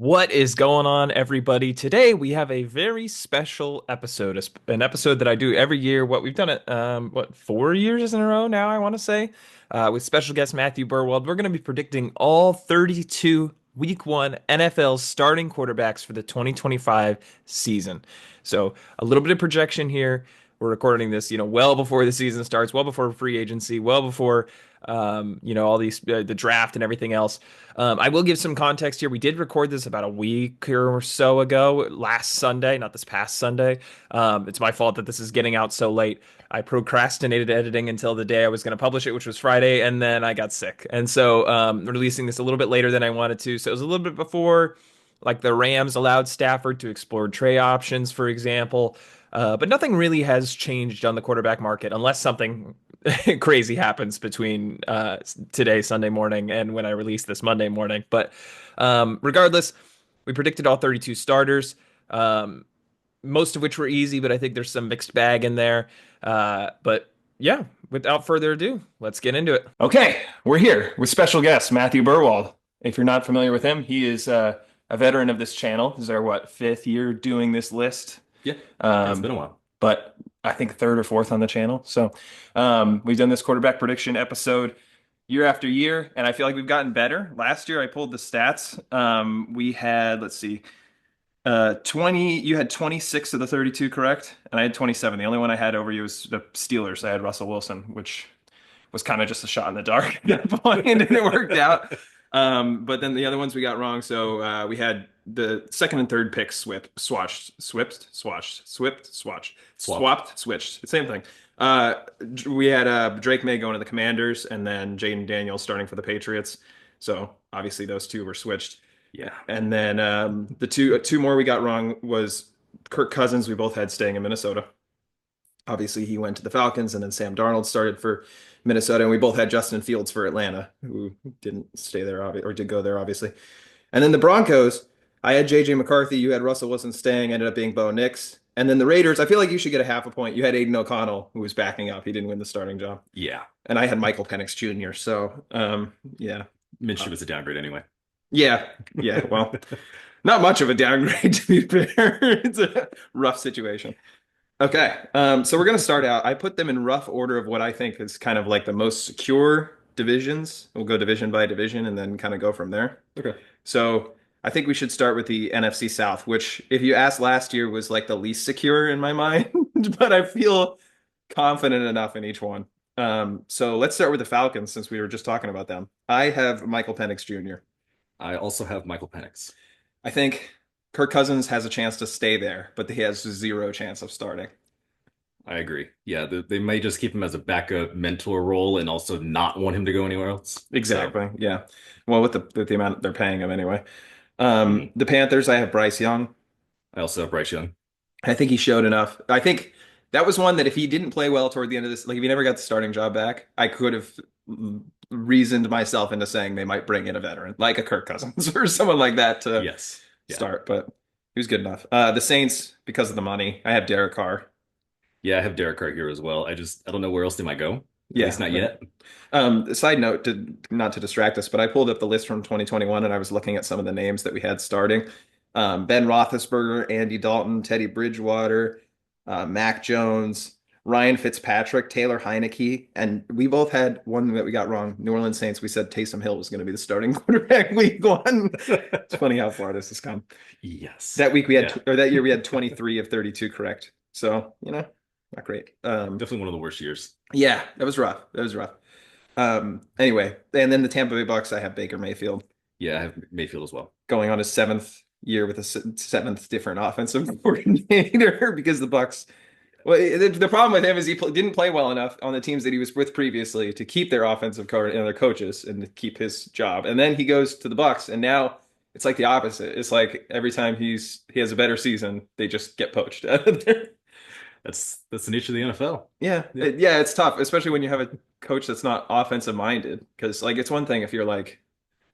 What is going on, everybody? Today we have a very special episode, an episode that I do every year. We've done it, 4 years in a row now, I want to say, with special guest Matthew Berwald. We're going to be predicting all 32 Week 1 NFL starting quarterbacks for the 2025 season. So a little bit of projection here. We're recording this, well before the season starts, well before free agency, well before, all these the draft and everything else. I will give some context here. We did record this about a week or so ago, last Sunday, not this past Sunday. It's my fault that this is getting out so late. I procrastinated editing until the day I was going to publish it, which was Friday, and then I got sick. And so releasing this a little bit later than I wanted to. So it was a little bit before, like the Rams allowed Stafford to explore trade options, for example. But nothing really has changed on the quarterback market unless something crazy happens between today, Sunday morning, and when I release this Monday morning. But regardless, we predicted all 32 starters, most of which were easy, but I think there's some mixed bag in there. But yeah, without further ado, let's get into it. Okay, we're here with special guest Matthew Berwald. If you're not familiar with him, he is a veteran of this channel. This is our fifth year doing this list. Yeah, it's Um, been a while. but I think third or fourth on the channel. So we've done this quarterback prediction episode year after year, and I feel like we've gotten better. Last year, I pulled the stats. We had, let's see, 20. You had 26 of the 32, correct? And I had 27. The only one I had over you was the Steelers. I had Russell Wilson, which was kind of just a shot in the dark at that point, and it worked out. But then the other ones we got wrong. So we had the second and third picks switched. Same thing. Uh, we had Drake May going to the Commanders, and then Jaden Daniels starting for the Patriots. So obviously those two were switched. Yeah. And then the two more we got wrong was Kirk Cousins. We both had staying in Minnesota. Obviously, he went to the Falcons, and then Sam Darnold started for Minnesota, and we both had Justin Fields for Atlanta, who didn't stay there, or did go there, obviously. And then the Broncos, I had JJ McCarthy, you had Russell Wilson staying, ended up being Bo Nix. And then the Raiders, I feel like you should get a half a point. You had Aiden O'Connell, who was backing up. He didn't win the starting job. Yeah. And I had Michael Penix Jr. So, yeah. Minshew was a downgrade anyway. Yeah. Yeah. Well, not much of a downgrade, to be fair. It's a rough situation. Okay, so we're going to start out. I put them in rough order of what I think is kind of like the most secure divisions. We'll go division by division and then kind of go from there. Okay. So I think we should start with the NFC South, which, if you asked last year, was like the least secure in my mind, but I feel confident enough in each one. So let's start with the Falcons since we were just talking about them. I have Michael Penix Jr. I also have Michael Penix. I think Kirk Cousins has a chance to stay there, but he has zero chance of starting. I agree. Yeah, they may just keep him as a backup mentor role and also not want him to go anywhere else. Exactly. So, Yeah. Well, with the amount they're paying him anyway. mhm. The Panthers, I have Bryce Young. I also have Bryce Young. I think he showed enough. I think that was one that if he didn't play well toward the end of this, like if he never got the starting job back, I could have reasoned myself into saying they might bring in a veteran, like a Kirk Cousins or someone like that to Yes. Yeah. start, but he was good enough. The Saints, because of the money, I have Derek Carr. Yeah, I have Derek Carr here as well. I don't know where else they might go. At Yeah. least not yet. Side note, not to distract us, but I pulled up the list from 2021 and I was looking at some of the names that we had starting. Ben Roethlisberger, Andy Dalton, Teddy Bridgewater, Mac Jones, Ryan Fitzpatrick, Taylor Heineke, and we both had one that we got wrong. New Orleans Saints, we said Taysom Hill was going to be the starting quarterback week one. It's funny how far this has come. Yes. That week we had, Yeah. or that year we had 23 of 32 correct. So, not great. Definitely one of the worst years. Yeah, that was rough. That was rough. Anyway, and then the Tampa Bay Bucks, I have Baker Mayfield Yeah, I have Mayfield as well. going on his seventh year with a seventh different offensive coordinator because the Bucks. Well, the problem with him is he didn't play well enough on the teams that he was with previously to keep their offensive coach and their coaches and to keep his job. And then he goes to the Bucks, and now it's like the opposite. It's like every time he has a better season, they just get poached out of there. That's the nature of the NFL. Yeah, Yeah. yeah, it's tough, especially when you have a coach that's not offensive minded. Because like it's one thing if you're like,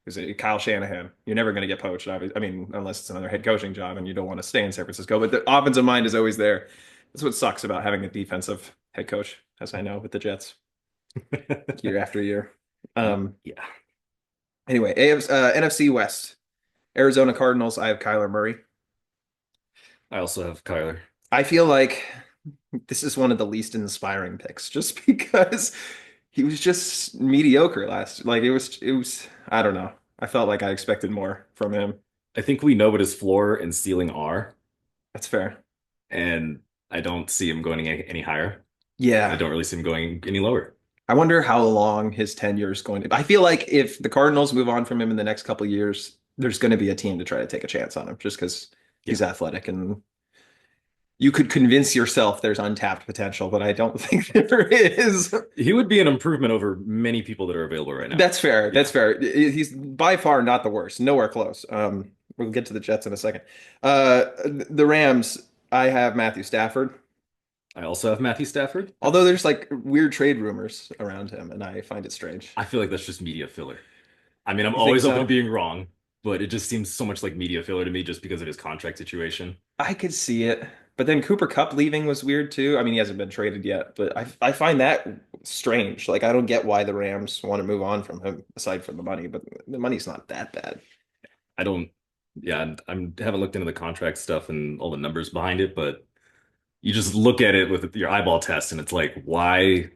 is it Kyle Shanahan? You're never going to get poached. I mean, unless it's another head coaching job and you don't want to stay in San Francisco. But the offensive mind is always there. That's what sucks about having a defensive head coach, as I know with the Jets year after year. Yeah. Anyway, NFC West. Arizona Cardinals, I have Kyler Murray. I also have Kyler. I feel like this is one of the least inspiring picks just because he was just mediocre last. Like it was I don't know. I felt like I expected more from him. I think we know what his floor and ceiling are, That's fair. and I don't see him going any higher. And I Yeah. don't really see him going any lower. I wonder how long his tenure is going to be. I feel like if the Cardinals move on from him in the next couple of years, there's going to be a team to try to take a chance on him just because Yeah. he's athletic and you could convince yourself there's untapped potential, but I don't think there is. He would be an improvement over many people that are available right now. That's fair. Yeah. That's fair. He's by far not the worst. Nowhere close. We'll get to the Jets in a second. The Rams, I have Matthew Stafford. I also have Matthew Stafford. Although there's like weird trade rumors around him, and I find it strange. I feel like that's just media filler. I mean, I'm You think always open to so? being wrong, but it just seems so much like media filler to me just because of his contract situation. I could see it. But then Cooper Cup leaving was weird too. I mean, he hasn't been traded yet, but I find that strange. Like I don't get why the Rams want to move on from him aside from the money, but the money's not that bad. I don't, yeah, haven't looked into the contract stuff and all the numbers behind it, but you just look at it with your eyeball test and it's like, why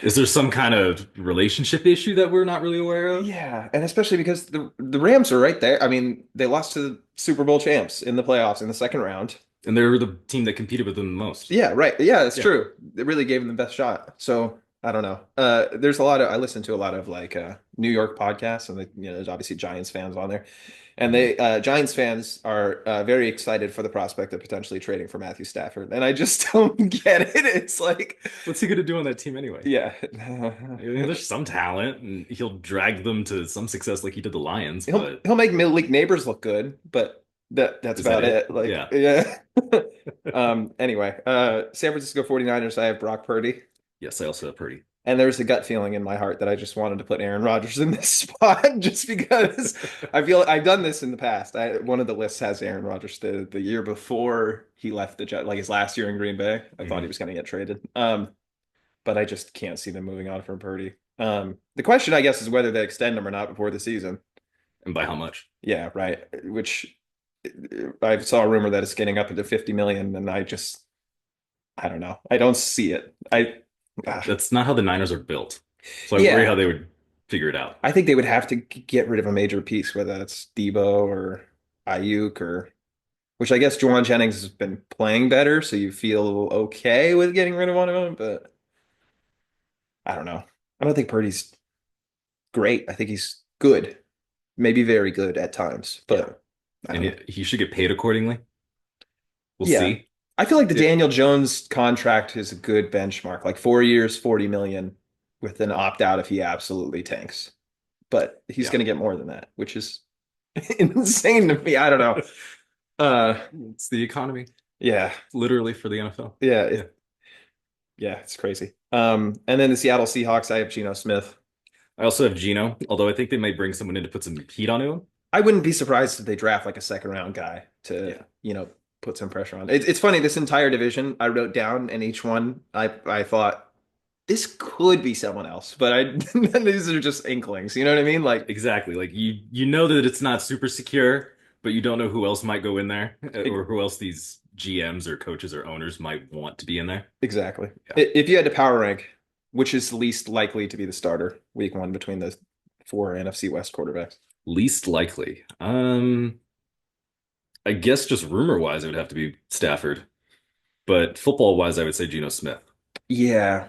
is there some kind of relationship issue that we're not really aware of? Yeah, and especially because the Rams are right there. I mean, they lost to the Super Bowl champs in the playoffs in the second round. And they're the team that competed with them the most. Yeah, right. Yeah, that's Yeah. true. It really gave them the best shot. So I don't know. There's a lot of I listen to a lot of like New York podcasts, and there's obviously Giants fans on there, and they Giants fans are very excited for the prospect of potentially trading for Matthew Stafford, and I just don't get it. It's like, What's he gonna do on that team anyway? yeah, I mean, there's some talent, and he'll drag them to some success like he did the Lions, he'll but he'll make middle league neighbors look good, but that's is that about it? it. Like, Yeah. yeah. Anyway, San Francisco 49ers, I have Brock Purdy. Yes, I also have Purdy. And there's a gut feeling in my heart that I just wanted to put Aaron Rodgers in this spot just because I feel I've done this in the past. One of the lists has Aaron Rodgers the year before he left the Jet, like his last year in Green Bay. I thought he was going to get traded. But I just can't see them moving on from Purdy. The question, I guess, is whether they extend him or not before the season. And by how much? Yeah, right. Which I saw a rumor that it's getting up into 50 million, and I don't know. I don't see it. That's not how the Niners are built. So I worry Yeah, how they would figure it out. I think they would have to get rid of a major piece, whether that's Debo or Ayuk or which I guess Juwan Jennings has been playing better, so you feel okay with getting rid of one of them, but I don't know. I don't think Purdy's great. I think he's good, maybe very good at times, Yeah. but I And don't know. he should get paid accordingly. We'll Yeah. see. I feel like the Yeah. Daniel Jones contract is a good benchmark, like 4 years, 40 million with an opt out if he absolutely tanks. But he's Yeah. going to get more than that, which is insane to me. I don't know. It's the economy, Yeah, literally for the NFL. yeah, Yeah. yeah, it's crazy. And then the Seattle Seahawks, I have Geno Smith. I also have Geno, although I think they might bring someone in to put some heat onto him. I wouldn't be surprised if they draft like a second round guy to, Yeah. put some pressure on. It's funny, this entire division I wrote down, and each one I thought this could be someone else, but these are just inklings. You know what I mean? Like, Exactly. Like you know that it's not super secure, but you don't know who else might go in there e- or who else these GMs or coaches or owners might want to be in there. exactly. Yeah. If you had to power rank, which is least likely to be the starter week one between the four NFC West quarterbacks? Least likely. I guess just rumor wise, it would have to be Stafford, but football wise, I would say Geno Smith. Yeah,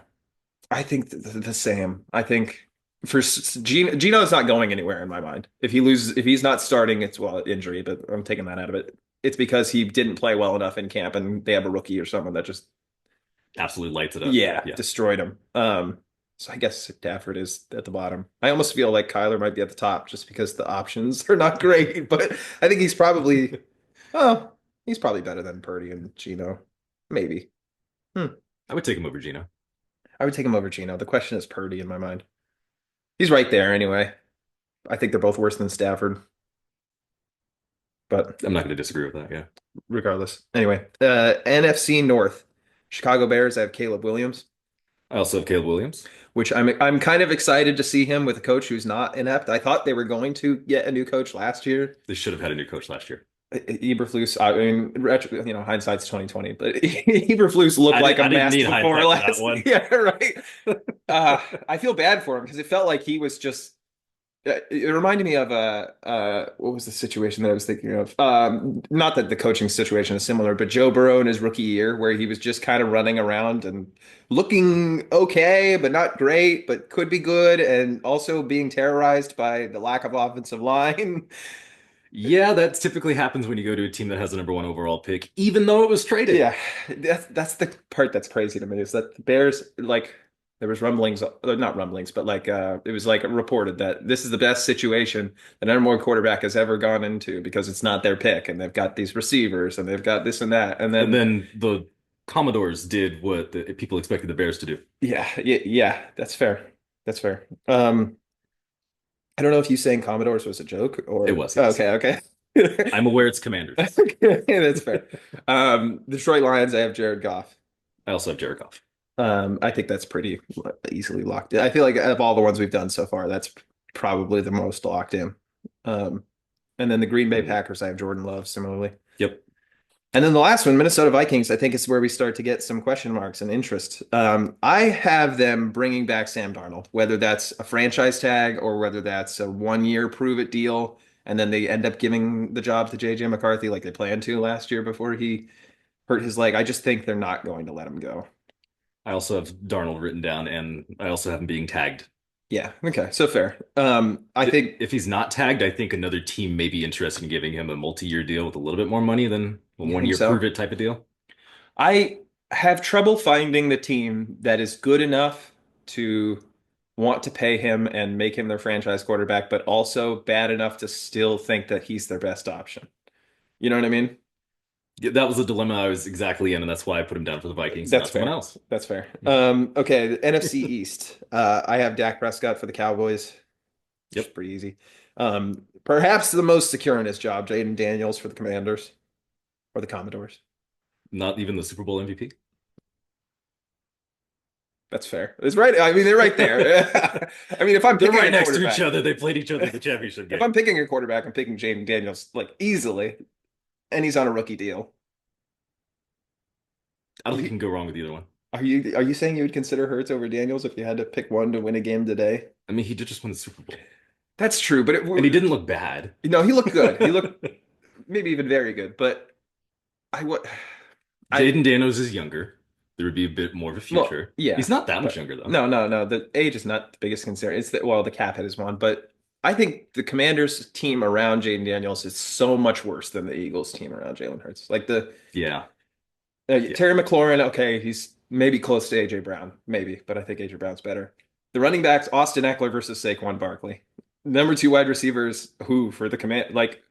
I think the same. I think for Gino's not going anywhere in my mind. If he's not starting, it's well injury, but I'm taking that out of it. It's because he didn't play well enough in camp, and they have a rookie or someone that just Absolutely lights it up. yeah Yeah. destroyed him. So I guess Stafford is at the bottom. I almost feel like Kyler might be at the top just because the options are not great, but I think oh he's probably better than Purdy and Gino, maybe. Hmm. I would take him over Geno. I would take him over Gino. The question is Purdy in my mind. He's right there anyway. I think they're both worse than Stafford, but I'm not going to disagree with that. Yeah. regardless. Anyway, NFC North, Chicago Bears. I have Caleb Williams. I also have Caleb Williams. which I'm kind of excited to see him with a coach who's not inept. I thought they were going to get a new coach last year. They should have had a new coach last year. Eberflus, I mean, hindsight's 2020, but Eberflus looked like a I didn't mask need before hindsight for that last. one. Yeah, right. I feel bad for him because it felt like he was just. It reminded me of what was the situation that I was thinking of? Not that the coaching situation is similar, but Joe Burrow in his rookie year, where he was just kind of running around and looking okay, but not great, but could be good, and also being terrorized by the lack of offensive line. Yeah, that typically happens when you go to a team that has the number one overall pick, even though it was traded. Yeah, that's the part that's crazy to me is that the Bears like there was rumblings, not rumblings, but like it was like reported that this is the best situation the number one quarterback has ever gone into because it's not their pick and they've got these receivers and they've got this and that and And then then the Commodores did what the people expected the Bears to do. yeah, that's fair. That's fair. I don't know if you saying Commodores was a joke It or was, oh, yes. okay, okay. I'm aware it's Commanders. Okay, that's fair. The Detroit Lions, I have Jared Goff. I also have Jared Goff. I think that's pretty easily locked in. I feel like of all the ones we've done so far, that's probably the most locked in. Um, and then the Green Bay Mhm. Packers, I have Jordan Love similarly. Yep. And then the last one, Minnesota Vikings, I think is where we start to get some question marks and interest. I have them bringing back Sam Darnold, whether that's a franchise tag or whether that's a 1 year prove it deal, and then they end up giving the job to JJ McCarthy like they planned to last year before he hurt his leg. I just think they're not going to let him go. I also have Darnold written down, and I also have him being tagged. Yeah, okay, so fair. I think If he's not tagged, I think another team may be interested in giving him a multi-year deal with a little bit more money than a you think one-year so. prove it type of deal. I have trouble finding the team that is good enough to want to pay him and make him their franchise quarterback, but also bad enough to still think that he's their best option. You know what I mean? Yeah, that was the dilemma I was exactly in, and that's why I put him down for the Vikings and That's not someone fair. else. That's fair. Okay, the NFC East. I have Dak Prescott for the Cowboys. It's Yep. pretty easy. Perhaps the most secure in his job, Jaden Daniels for the Commanders or the Commodores. Not even the Super Bowl MVP. That's fair. It's right. I mean, they're right there. I mean, if I'm They're picking right a next to quarterback, each other. They played each other in the championship if game. I'm picking a quarterback, I'm picking Jaden Daniels like easily, and he's on a rookie deal. I don't think you can go wrong with either one. Are you saying you would consider Hurts over Daniels if you had to pick one to win a game today? I mean, he did just win the Super Bowl, That's true, but and he didn't look bad. he looked good. He looked maybe even very good. But I what I Jaden Daniels is younger. There would be a bit more of a well, future. yeah, He's not that much but younger though. no, no, no. The age is not the biggest concern. It's that well, the cap hit is one, but I think the Commanders team around Jaden Daniels is so much worse than the Eagles team around Jalen Hurts. Like the Yeah, yeah. Terry McLaurin, okay, he's maybe close to AJ Brown, maybe, but I think AJ Brown's better. The running backs, Austin Eckler versus Saquon Barkley. Number two wide receivers, who for the command, like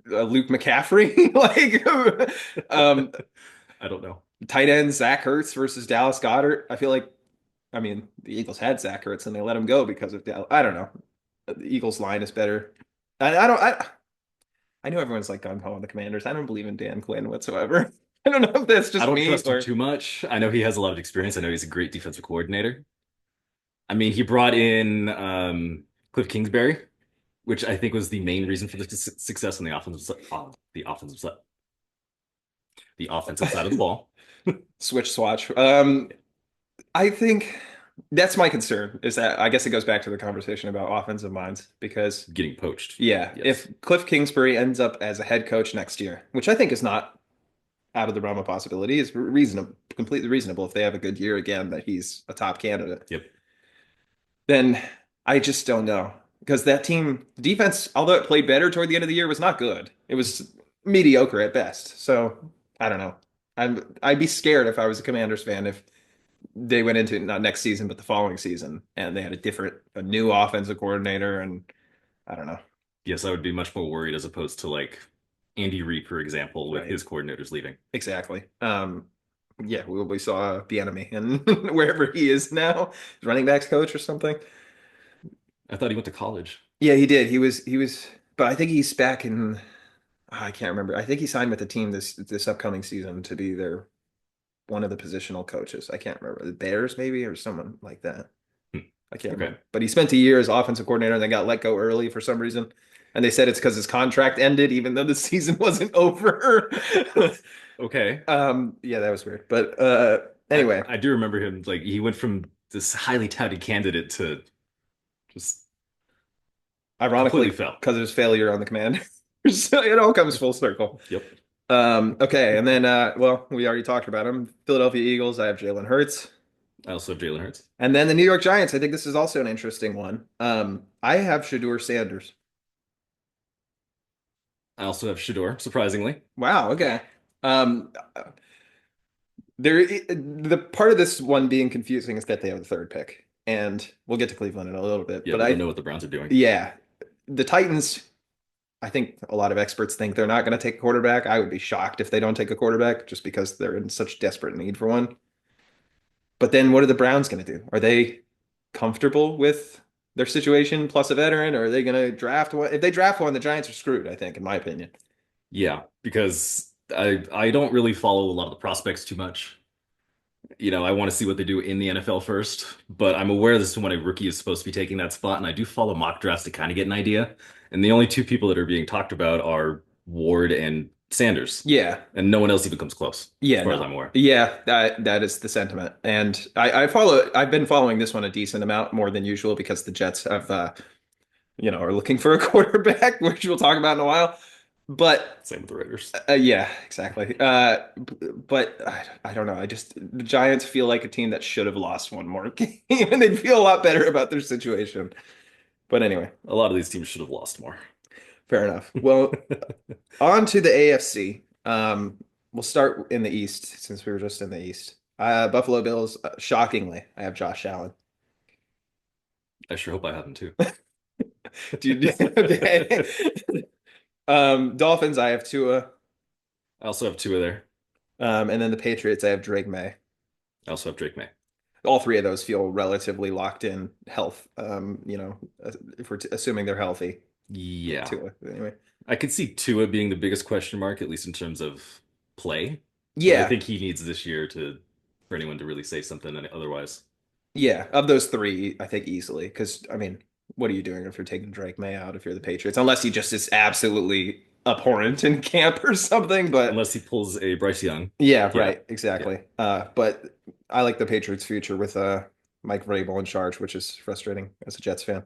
Luke McCaffrey, um, I don't know. tight end Zach Ertz versus Dallas Goedert. I feel like, I mean, the Eagles had Zach Ertz and they let him go because of Dallas. I don't know. The Eagles line is better. I don't. I know everyone's like gung ho on the Commanders. I don't believe in Dan Quinn whatsoever. I don't know if that's I just don't me trust him or too much. I know he has a lot of experience. I know he's a great defensive coordinator. I mean, he brought in Cliff Kingsbury, which I think was the main reason for the success on the the offensive side of the ball. switch swatch. I think that's my concern is that I guess it goes back to the conversation about offensive minds because Getting poached. yeah, Yes. if Cliff Kingsbury ends up as a head coach next year, which I think is not out of the realm of possibility, is reasonable, completely reasonable if they have a good year again that he's a top candidate. Yep. Then I just don't know because that team defense, although it played better toward the end of the year, was not good. It was mediocre at best. So I don't know. I'd be scared if I was a Commanders fan if they went into not next season but the following season and they had a new offensive coordinator and I don't know. Yes, I would be much more worried as opposed to like Andy Reid, for example, with Right. his coordinators leaving. Exactly. Yeah, we saw the enemy and wherever he is now, running backs coach or something. I thought he went to college. Yeah, he did. He was, but I think he's back in. I can't remember. I think he signed with the team this upcoming season to be their. one of the positional coaches. I can't remember. The Bears maybe or someone like that. Hmm. I can't Okay. remember. But he spent a year as offensive coordinator and then got let go early for some reason. And they said it's because his contract ended, even though the season wasn't over. Okay. Yeah, that was weird. But I anyway, I do remember him like he went from this highly touted candidate to just ironically, completely fell. because of his failure on the Commanders, so it all comes full circle. Yep. Okay, and then well, we already talked about him. Philadelphia Eagles, I have Jalen Hurts. I also have Jalen Hurts. And then the New York Giants, I think this is also an interesting one. I have Shador Sanders. I also have Shador, surprisingly. Wow, okay. Um, the part of this one being confusing is that they have the third pick, and we'll get to Cleveland in a little bit. Yeah, But we don't know what the Browns are doing. yeah, the Titans. I think a lot of experts think they're not going to take a quarterback. I would be shocked if they don't take a quarterback, just because they're in such desperate need for one. But then, what are the Browns going to do? Are they comfortable with their situation plus a veteran, or are they going to draft one? If they draft one, the Giants are screwed, I think, in my opinion. Yeah, because I don't really follow a lot of the prospects too much. I want to see what they do in the NFL first, but I'm aware this is when a rookie is supposed to be taking that spot, and I do follow mock drafts to kind of get an idea. And the only two people that are being talked about are Ward and Sanders, Yeah, and no one else even comes close, as yeah, far as no, I'm aware. yeah, that is the sentiment, and I follow. I've been following this one a decent amount more than usual because the Jets have, are looking for a quarterback, which we'll talk about in a while. But Same with the Raiders. yeah, exactly. But I don't know. The Giants feel like a team that should have lost one more game, and they'd feel a lot better about their situation. But anyway, A lot of these teams should have lost more. fair enough. Well, on to the AFC. We'll start in the East since we were just in the East. Buffalo Bills, shockingly, I have Josh Allen. I sure hope I have them too. Dude, okay. Dolphins, I have Tua. I also have Tua there. And then the Patriots, I have Drake May. I also have Drake May. All three of those feel relatively locked in health. If we're assuming they're healthy, Yeah. Tua. Anyway, I could see Tua being the biggest question mark, at least in terms of play. But I yeah, think he needs this year to for anyone to really say something otherwise. yeah. Of those three, I think easily. Because I mean, what are you doing if you're taking Drake May out if you're the Patriots? Unless he just is absolutely abhorrent in camp or something. But Unless he pulls a Bryce Young. yeah, Yeah. right, Yeah. exactly. But I like the Patriots' future with Mike Vrabel in charge, which is frustrating as a Jets fan.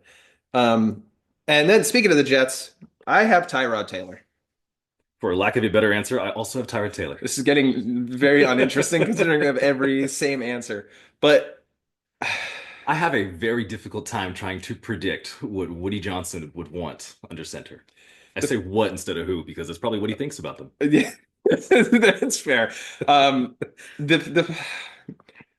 Um, and then speaking of the Jets, I have Tyrod Taylor. For lack of a better answer, I also have Tyrod Taylor. This is getting very uninteresting considering we have every same answer. But I have a very difficult time trying to predict what Woody Johnson would want under center. I say the, what instead of who because that's probably what he thinks about them. yeah, that's fair. Um, the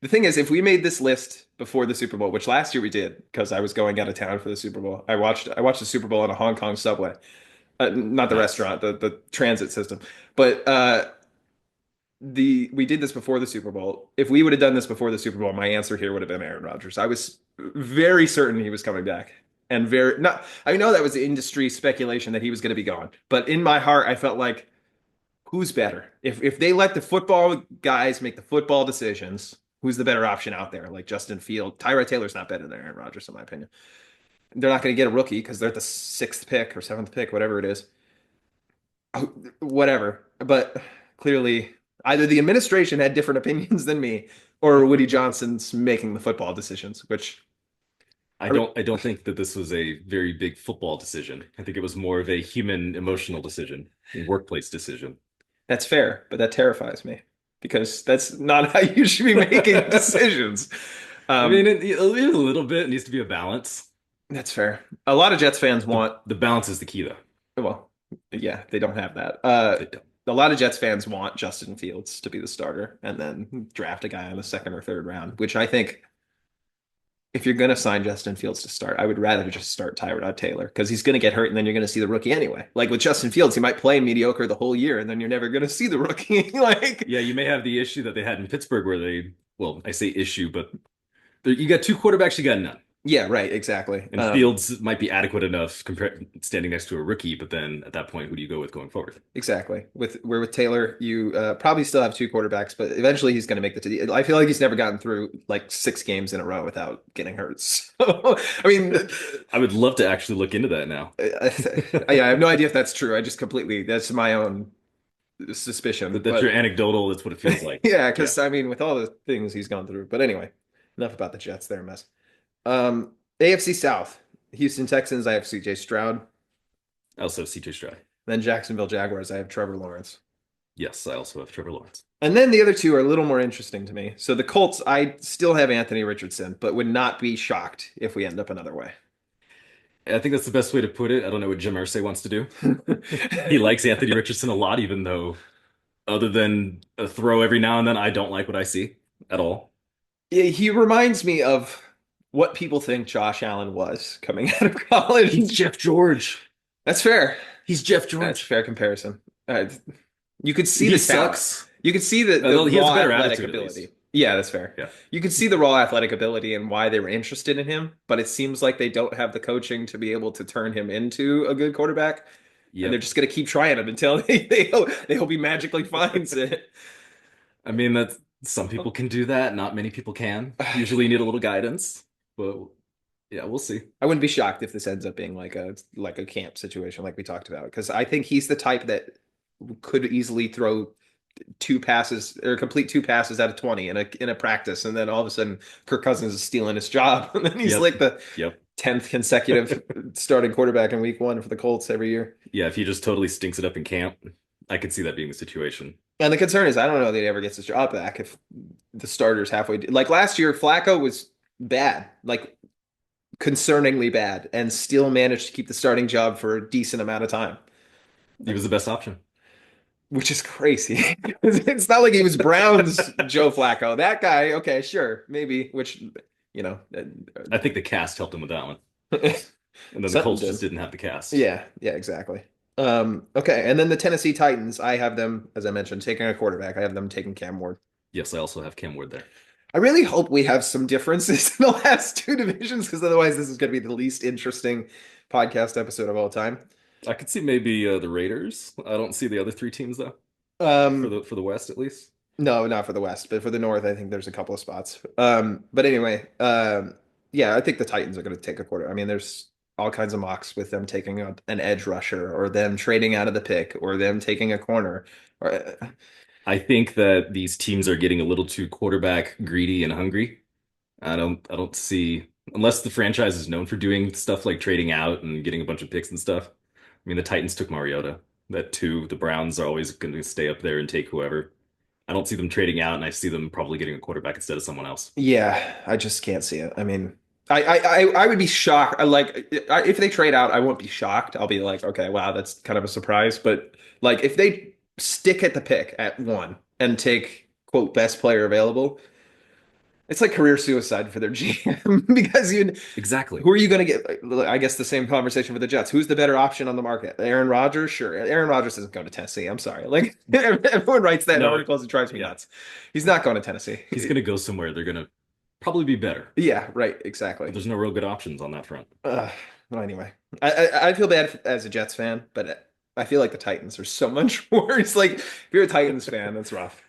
the thing is, if we made this list before the Super Bowl, which last year we did because I was going out of town for the Super Bowl, I watched the Super Bowl on a Hong Kong subway, not the Nice. restaurant, the transit system. But we did this before the Super Bowl. If we would have done this before the Super Bowl, my answer here would have been Aaron Rodgers. I was very certain he was coming back. And very not I know that was industry speculation that he was going to be gone. But in my heart, I felt like who's better? If they let the football guys make the football decisions, who's the better option out there? Like Justin Field. Tyrod Taylor's not better than Aaron Rodgers, in my opinion. They're not going to get a rookie because they're at the sixth pick or seventh pick, whatever it is. Whatever. But clearly, either the administration had different opinions than me, or Woody Johnson's making the football decisions, which I don't think that this was a very big football decision. I think it was more of a human emotional decision, a workplace decision. that's fair, but that terrifies me because that's not how you should be making decisions. I mean, Um, a little bit needs to be a balance. that's fair. A lot of Jets fans The want, the balance is the key, though. well, yeah, they don't have that. They don't. A lot of Jets fans want Justin Fields to be the starter and then draft a guy in the second or third round, which I think if you're going to sign Justin Fields to start, I would rather just start Tyrod Taylor because he's going to get hurt and then you're going to see the rookie anyway. Like with Justin Fields, he might play mediocre the whole year and then you're never going to see the rookie. Like, Yeah, you may have the issue that they had in Pittsburgh where well, I say issue, but you got two quarterbacks, you got none. Yeah, right, exactly. And Fields might be adequate enough compared standing next to a rookie, but then at that point, who do you go with going forward? Exactly. With Taylor, you probably still have two quarterbacks, but eventually he's going to make the team. I feel like he's never gotten through like 6 games in a row without getting hurt. So, I mean, I would love to actually look into that now. I have no idea if that's true. I just completely that's my own suspicion. That's your But anecdotal. That's what it feels like. yeah, Yeah. because I mean, with all the things he's gone through. But anyway, enough about the Jets. They're a mess. AFC South, Houston Texans. I have C.J. Stroud. I also have CJ Stroud. Then Jacksonville Jaguars. I have Trevor Lawrence. Yes, I also have Trevor Lawrence. And then the other two are a little more interesting to me. So the Colts, I still have Anthony Richardson, but would not be shocked if we end up another way. I think that's the best way to put it. I don't know what Jim Irsay wants to do. He likes Anthony Richardson a lot, even though, other than a throw every now and then, I don't like what I see at all. Yeah, he reminds me of what people think Josh Allen was coming out of He's college. Jeff George. That's fair. He's Jeff That's a George. fair comparison. You could see He the talent. sucks. You could see Well, the he has a raw better athletic attitude, at least. ability. Yeah, that's fair. Yeah. You could see the raw athletic ability and why they were interested in him, but it seems like they don't have the coaching to be able to turn him into a good quarterback, and they're Yep. just going to keep trying him until they hope he magically finds it. I mean, that's some people can do that. Not many people can. Usually you need a little guidance, but yeah, we'll see. I wouldn't be shocked if this ends up being like a camp situation like we talked about, because I think he's the type that could easily throw 2 passes or complete 2 passes out of 20 in a practice, and then all of a sudden Kirk Cousins is stealing his job, and then he's Yep. like the Yep. 10th consecutive starting quarterback in week 1 for the Colts every year. Yeah, if he just totally stinks it up in camp, I could see that being the situation. And the concern is I don't know that he ever gets his job back if the starter's halfway. Like last year, Flacco was bad, like concerningly bad, and still managed to keep the starting job for a decent amount of time, He was the best option. which is crazy. It's not like he was Brown's Joe Flacco. That guy, okay, sure, maybe, which, you know, I think the cast helped him with that one. And then the something Colts did. just didn't have the cast. Yeah, yeah, exactly. Okay, and then the Tennessee Titans, I have them, as I mentioned, taking a quarterback. I have them taking Cam Ward. Yes, I also have Cam Ward there. I really hope we have some differences in the last two divisions, because otherwise this is going to be the least interesting podcast episode of all time. I could see maybe the Raiders. I don't see the other three teams though. For the West at least. No, not for the West, but for the North, I think there's a couple of spots. But anyway, yeah, I think the Titans are going to take a quarter. I mean, there's all kinds of mocks with them taking an edge rusher, or them trading out of the pick, or them taking a corner. Or, I think that these teams are getting a little too quarterback greedy and hungry. I don't see unless the franchise is known for doing stuff like trading out and getting a bunch of picks and stuff. I mean, the Titans took Mariota. That too. The Browns are always going to stay up there and take whoever. I don't see them trading out, and I see them probably getting a quarterback instead of someone else. yeah, I just can't see it. I mean, I would be shocked. If they trade out, I won't be shocked. I'll be like, okay, wow, that's kind of a surprise. But like, if they stick at the pick at 1 and take quote best player available, it's like career suicide for their GM, because Exactly. who are you going to get? I guess the same conversation for the Jets. Who's the better option on the market? Aaron Rodgers? Sure. Aaron Rodgers doesn't go to Tennessee. I'm sorry. Like everyone writes that in No. articles. It drives me Yeah. nuts. He's not going to Tennessee. He's going to go somewhere. They're going to probably be better. Yeah, right. But Exactly. there's no real good options on that front. Well, anyway, I feel bad as a Jets fan, but I feel like the Titans are so much worse. Like if you're a Titans fan, that's rough.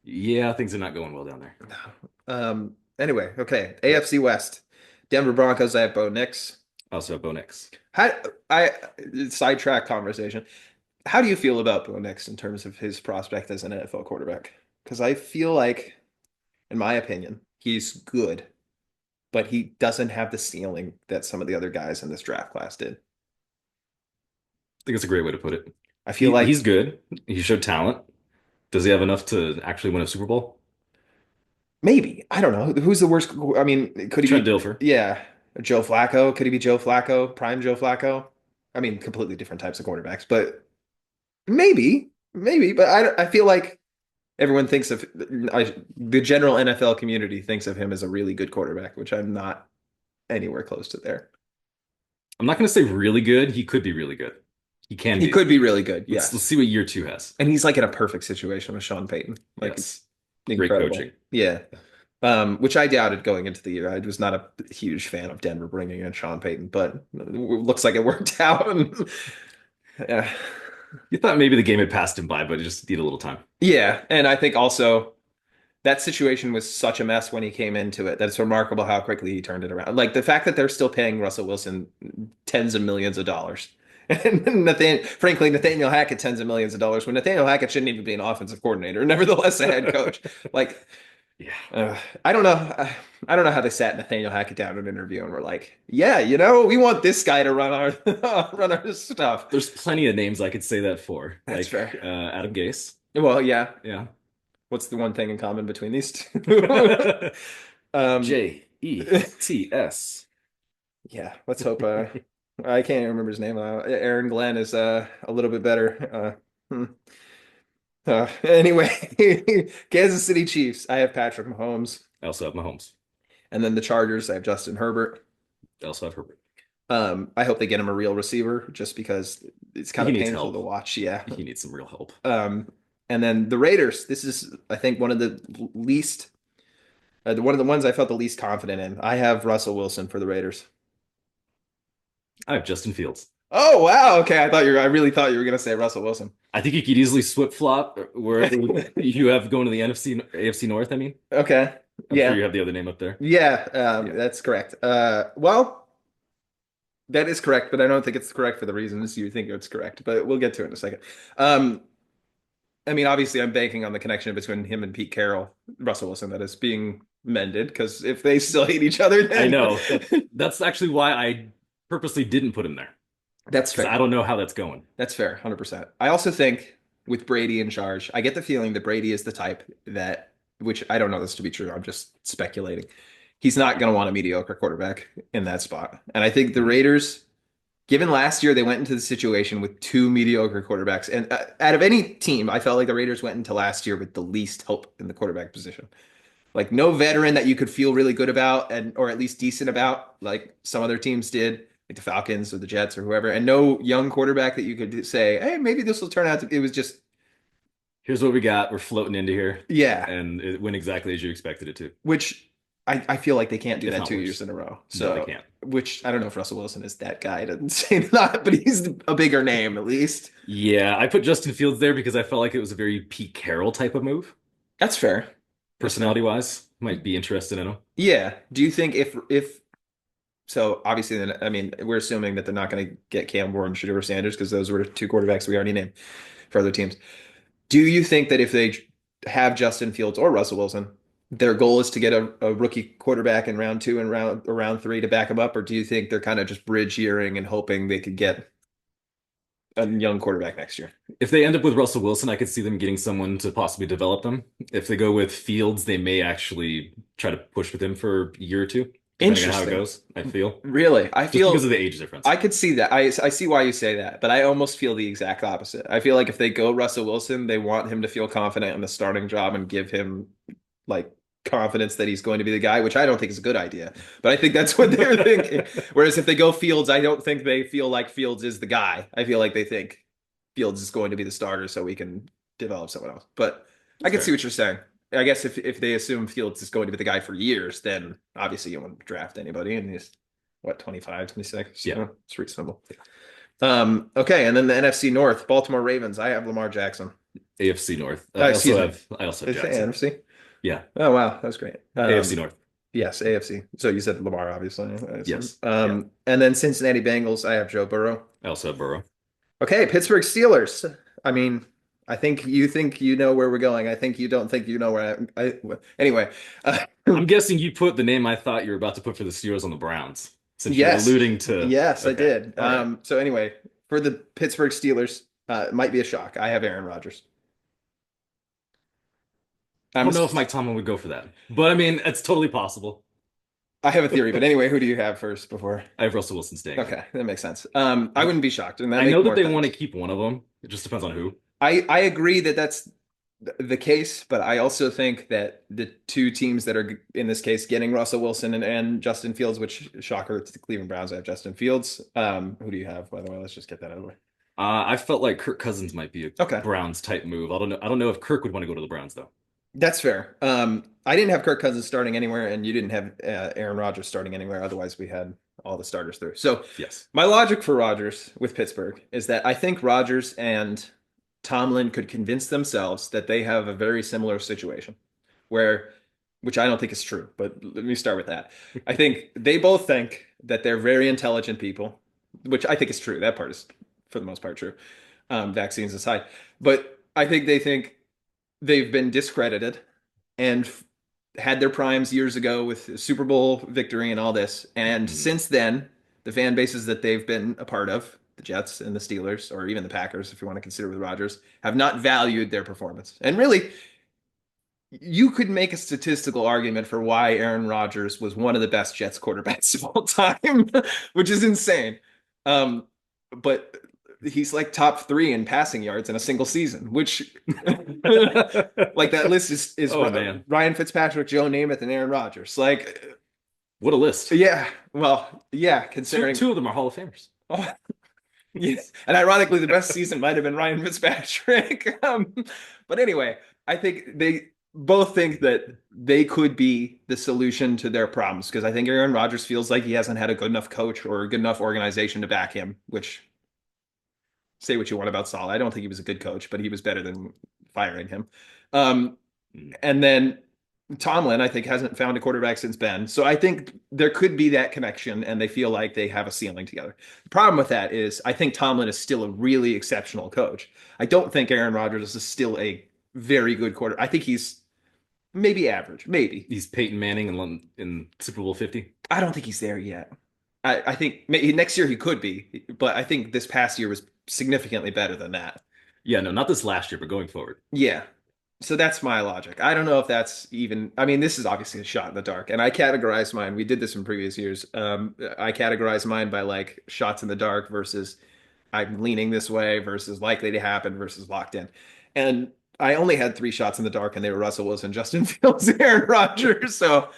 Yeah, things are not going well down there. Anyway, okay. AFC West, Denver Broncos. I have Bo Nix. I also have Bo Nix. How I sidetrack conversation. How do you feel about Bo Nix in terms of his prospect as an NFL quarterback? Because I feel like, in my opinion, he's good, but he doesn't have the ceiling that some of the other guys in this draft class did. I think it's a great way to put it. I feel like He's good. He showed talent. Does he have enough to actually win a Super Bowl? maybe, I don't know, who's the worst. I mean, could he Trent be? Dilfer. Yeah, Joe Flacco. Could he be Joe Flacco? Prime Joe Flacco? I mean, completely different types of quarterbacks, but maybe. But I feel like everyone thinks of the general NFL community thinks of him as a really good quarterback, which I'm not anywhere close to there. I'm not going to say really good. He could be really good. He can He be. could be really good, Let's yes. see what year 2 has. And he's like in a perfect situation with Sean Payton. Like Yes. Great incredible. coaching. Yeah. Which I doubted going into the year. I was not a huge fan of Denver bringing in Sean Payton, but it looks like it worked out. And, yeah. You thought maybe the game had passed him by, but it just needed a little time. Yeah, and I think also that situation was such a mess when he came into it that it's remarkable how quickly he turned it around. Like the fact that they're still paying Russell Wilson tens of millions of dollars. And frankly, Nathaniel Hackett tens of millions of dollars when Nathaniel Hackett shouldn't even be an offensive coordinator, nevertheless a head coach. Like, Yeah. I don't know. I don't know how they sat Nathaniel Hackett down in an interview and were like, "Yeah, we want this guy to run our run our stuff." There's plenty of names I could say that for, That's like fair. Adam Gase. Well, yeah. Yeah. What's the one thing in common between these two? um, Jets. yeah. Let's hope. I can't even remember his name. Aaron Glenn is a little bit better. Anyway, Kansas City Chiefs. I have Patrick Mahomes, I also have Mahomes. and then the Chargers. I have Justin Herbert. I also have Herbert. I hope they get him a real receiver, just because it's kind He of needs painful help. to watch. Yeah. He needs some real help. And then the Raiders. This is, I think, one of the least, one of the ones I felt the least confident in. I have Russell Wilson for the Raiders. I have Justin Fields. Oh wow, okay. I really thought you were gonna say Russell Wilson. I think you could easily flip flop wherever you have going to the NFC, AFC North. I mean, Okay. I'm sure Yeah. you have the other name up there. Yeah, Yeah. that's correct. Well, that is correct, but I don't think it's correct for the reasons you think it's correct. But we'll get to it in a second. Um, I mean, obviously, I'm banking on the connection between him and Pete Carroll, Russell Wilson, that is being mended. Because if they still hate each other, I then know. That's actually why I purposely didn't put him there that's because I fair. don't know how that's going. That's fair, 100%. I also think with Brady in charge, I get the feeling that Brady is the type that, which I don't know this to be true, I'm just speculating. He's not going to want a mediocre quarterback in that spot. And I think the Raiders, given last year, they went into the situation with two mediocre quarterbacks. And out of any team, I felt like the Raiders went into last year with the least hope in the quarterback position. Like no veteran that you could feel really good about and or at least decent about, like some other teams did, like the Falcons or the Jets or whoever, and no young quarterback that you could say, hey, maybe this will turn out to. It was just, Here's what we got. We're floating into here, yeah, and it went exactly as you expected it to, which I feel like they can't do if that not two worse. years in a row. No, they So, can't. which I don't know if Russell Wilson is that guy. Doesn't say that, but he's a bigger name at least. Yeah, I put Justin Fields there because I felt like it was a very Pete Carroll type of move, That's fair. That's fair. personality wise. Might be interested in him. Yeah. Do you think if so? Obviously, then I mean, we're assuming that they're not going to get Campbell and Shedeur Sanders because those were two quarterbacks we already named for other teams. Do you think that if they have Justin Fields or Russell Wilson, their goal is to get a rookie quarterback in round two and round three to back them up, or do you think they're kind of just bridge yearing and hoping they could get a young quarterback next year? If they end up with Russell Wilson, I could see them getting someone to possibly develop them. If they go with Fields, they may actually try to push with him for a year or two, depending on how it Interesting. goes, I feel. Really, I Just feel because of the age difference. I could see that. I see why you say that, but I almost feel the exact opposite. I feel like if they go Russell Wilson, they want him to feel confident in the starting job and give him like confidence that he's going to be the guy, which I don't think is a good idea. But I think that's what they're thinking. Whereas if they go Fields, I don't think they feel like Fields is the guy. I feel like they think Fields is going to be the starter so we can develop someone else. But I can Fair. see what you're saying. I guess if they assume Fields is going to be the guy for years, then obviously you won't draft anybody and he's what, 25, 26? Yeah. So it's reasonable. Okay, and then the NFC North, Baltimore Ravens. I have Lamar Jackson. AFC North. Excuse me. I also have Is it Jackson. NFC? Yeah, Oh wow, that was great. AFC North. Yes, AFC. So you said Lamar, obviously. I assume. Yes. And then Cincinnati Bengals. I have Joe Burrow. I also have Burrow. Okay, Pittsburgh Steelers. I mean, I think you know where we're going. I think you don't think you know where anyway. I'm guessing you put the name I thought you were about to put for the Steelers on the Browns, since you're Yes. alluding to. Yes, I Okay. did. All right. So anyway, for the Pittsburgh Steelers, it might be a shock. I have Aaron Rodgers. I don't know if Mike Tomlin would go for that, but I mean, it's totally possible. I have a theory, but anyway, who do you have first before? I have Russell Wilson staying. Okay, that makes sense. I wouldn't be shocked, and that I makes know that more they sense. want to keep one of them. It just depends on who. I agree that that's the case, but I also think that the two teams that are in this case getting Russell Wilson and Justin Fields, which shocker, it's the Cleveland Browns. I have Justin Fields. Who do you have, by the way? Let's just get that out of the way. I felt like Kirk Cousins might be a Okay. Browns type move. I don't know. I don't know if Kirk would want to go to the Browns though. That's fair. I didn't have Kirk Cousins starting anywhere, and you didn't have Aaron Rodgers starting anywhere. Otherwise, we had all the starters through. So, Yes. my logic for Rodgers with Pittsburgh is that I think Rodgers and Tomlin could convince themselves that they have a very similar situation, where, which I don't think is true, but let me start with that. I think they both think that they're very intelligent people, which I think is true. That part is, for the most part, true. Vaccines aside, but I think they think they've been discredited and had their primes years ago with Super Bowl victory and all this. And Mhm. since then, the fan bases that they've been a part of, the Jets and the Steelers, or even the Packers, if you want to consider with Rodgers, have not valued their performance. And really, you could make a statistical argument for why Aaron Rodgers was one of the best Jets quarterbacks of all time, which is insane. Um, but he's like top three in passing yards in a single season, which like that list is Oh man, Ryan Fitzpatrick, Joe Namath, and Aaron Rodgers. Like, what a list. yeah, well, yeah, Two considering. two of them are Hall of Famers. Oh, yes, and ironically, the best season might have been Ryan Fitzpatrick. But anyway, I think they both think that they could be the solution to their problems because I think Aaron Rodgers feels like he hasn't had a good enough coach or a good enough organization to back him, which say what you want about Saul. I don't think he was a good coach, but he was better than firing him. Um, Mm. and then Tomlin, I think, hasn't found a quarterback since Ben. So I think there could be that connection, and they feel like they have a ceiling together. The problem with that is I think Tomlin is still a really exceptional coach. I don't think Aaron Rodgers is still a very good quarter. I think he's maybe average, maybe. He's Peyton Manning in Super Bowl 50. I don't think he's there yet. I think next year he could be, but I think this past year was significantly better than that. Yeah, no, not this last year, but going forward. Yeah. So that's my logic. I don't know if that's even, I mean, this is obviously a shot in the dark. And I categorize mine. We did this in previous years. I categorize mine by like shots in the dark versus I'm leaning this way versus likely to happen versus locked in. And I only had three shots in the dark, and they were Russell Wilson, Justin Fields, Aaron Rodgers. So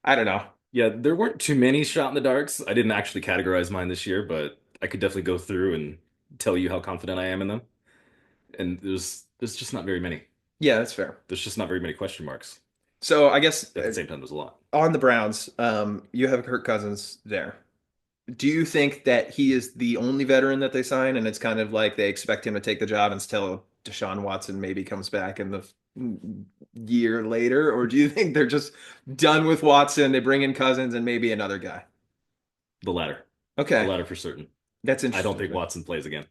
I don't know. Yeah, there weren't too many shot in the darks. I didn't actually categorize mine this year, but I could definitely go through and tell you how confident I am in them. And there's just not very many. Yeah, that's fair. There's just not very many question marks. So I guess At the same time, there's a lot. on the Browns, you have Kirk Cousins there. Do you think that he is the only veteran that they sign, and it's kind of like they expect him to take the job until Deshaun Watson maybe comes back in the year later, or do you think they're just done with Watson? They bring in Cousins and maybe another guy. The latter. The Okay, latter for certain. that's I don't think interesting. Watson plays again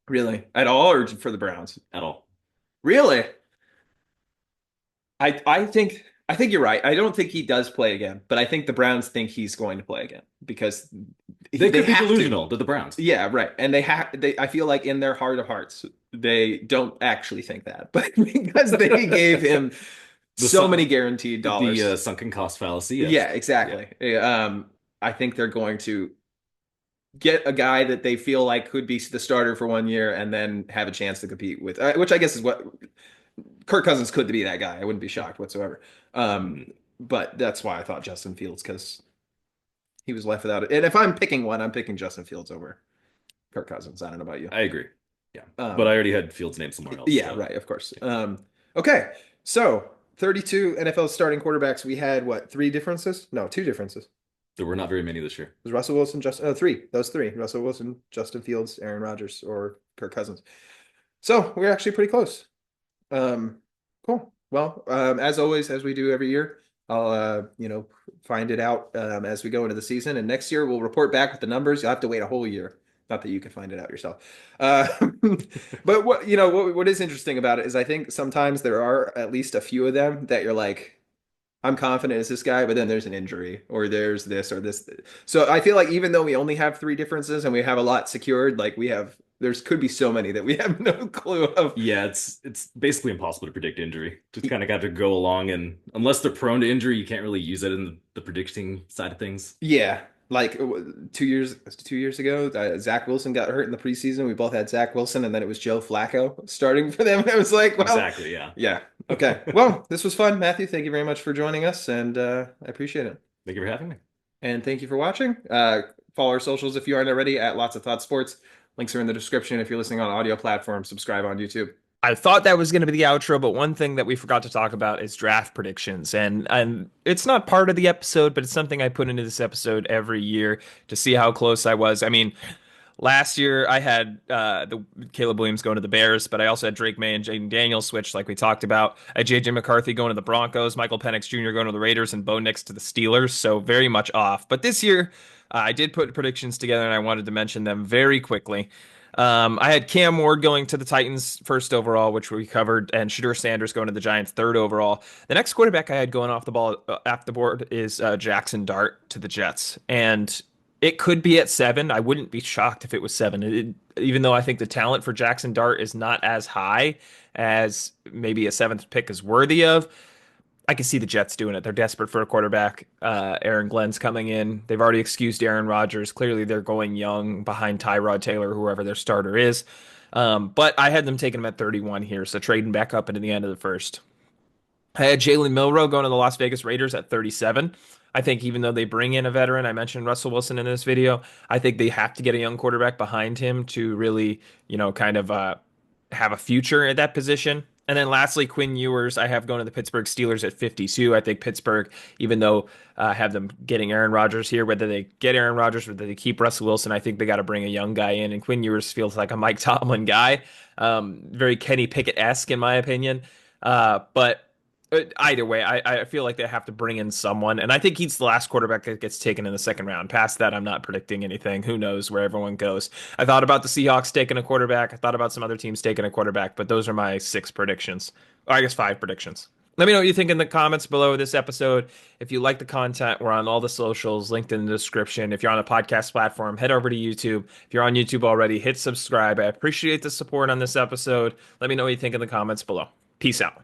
Really, at all, or for the Browns? at all. Really, I think you're right. I don't think he does play again, but I think the Browns think he's going to play again because They they could be have to. delusional. They're the Browns. Yeah, right. And they have they I feel like in their heart of hearts, they don't actually think that. But because they gave him The so sun, many guaranteed the dollars. sunken cost fallacy. Yes. Yeah, Yeah. exactly. I think they're going to get a guy that they feel like could be the starter for 1 year and then have a chance to compete with, which I guess is what Kirk Cousins could be that guy. I wouldn't be shocked whatsoever. Um, Mm, but that's why I thought Justin Fields because he was left without it. And if I'm picking one, I'm picking Justin Fields over Kirk Cousins. I don't know about you. I agree. Yeah. But I Um, already had Fields' name somewhere else. Yeah, So right, of course. yeah. Okay, so 32 NFL starting quarterbacks. We had what, three differences? No, two differences. There were not very many this year. It was Russell Wilson, Justin, three. Those three. Russell Wilson, Justin Fields, Aaron Rodgers, or Kirk Cousins. So we're actually pretty close. Um, cool. Well, as always, as we do every year, I'll find it out as we go into the season, and next year we'll report back with the numbers. You'll have to wait a whole year. Not that you can find it out yourself. Uh, but what is interesting about it is I think sometimes there are at least a few of them that you're like, I'm confident it's this guy, but then there's an injury or there's this or this. So I feel like even though we only have three differences and we have a lot secured, like there's could be so many that we have no clue of. Yeah, it's basically impossible to predict injury. Just kind of got to go along, and unless they're prone to injury, you can't really use it in the predicting side of things. Yeah, like 2 years ago, Zach Wilson got hurt in the preseason. We both had Zach Wilson, and then it was Joe Flacco starting for them. And I was like, well, Exactly, yeah. yeah, okay. Well, this was fun, Matthew. Thank you very much for joining us, and I appreciate it. Thank you for having me. And thank you for watching. Follow our socials if you aren't already at Lots of Thought Sports. Links are in the description if you're listening on audio platforms. Subscribe on YouTube. I thought that was going to be the outro, but one thing that we forgot to talk about is draft predictions. And it's not part of the episode, but it's something I put into this episode every year to see how close I was. I mean, last year I had the Caleb Williams going to the Bears, but I also had Drake May and Jaden Daniels switch, like we talked about. I had JJ McCarthy going to the Broncos, Michael Penix Jr. going to the Raiders, and Bo Nix to the Steelers. So very much off. But this year, I did put predictions together, and I wanted to mention them very quickly. I had Cam Ward going to the Titans first overall, which we covered, and Shedeur Sanders going to the Giants third overall. The next quarterback I had going off the board is Jackson Dart to the Jets, and it could be at 7. I wouldn't be shocked if it was 7. Even though I think the talent for Jackson Dart is not as high as maybe a seventh pick is worthy of. I can see the Jets doing it. They're desperate for a quarterback. Aaron Glenn's coming in. They've already excused Aaron Rodgers. Clearly, they're going young behind Tyrod Taylor, whoever their starter is. But I had them taking him at 31 here, so trading back up into the end of the first. I had Jalen Milroe going to the Las Vegas Raiders at 37. I think even though they bring in a veteran, I mentioned Russell Wilson in this video, I think they have to get a young quarterback behind him to really, kind of have a future at that position. And then lastly, Quinn Ewers, I have going to the Pittsburgh Steelers at 52. I think Pittsburgh, even though I have them getting Aaron Rodgers here, whether they get Aaron Rodgers, whether they keep Russell Wilson, I think they got to bring a young guy in. And Quinn Ewers feels like a Mike Tomlin guy, very Kenny Pickett-esque in my opinion. But either way, I feel like they have to bring in someone, and I think he's the last quarterback that gets taken in the second round. Past that, I'm not predicting anything. Who knows where everyone goes? I thought about the Seahawks taking a quarterback. I thought about some other teams taking a quarterback, but those are my 6 predictions. Or I guess 5 predictions. Let me know what you think in the comments below this episode. If you like the content, we're on all the socials, linked in the description. If you're on a podcast platform, head over to YouTube. If you're on YouTube already, hit subscribe. I appreciate the support on this episode. Let me know what you think in the comments below. Peace out.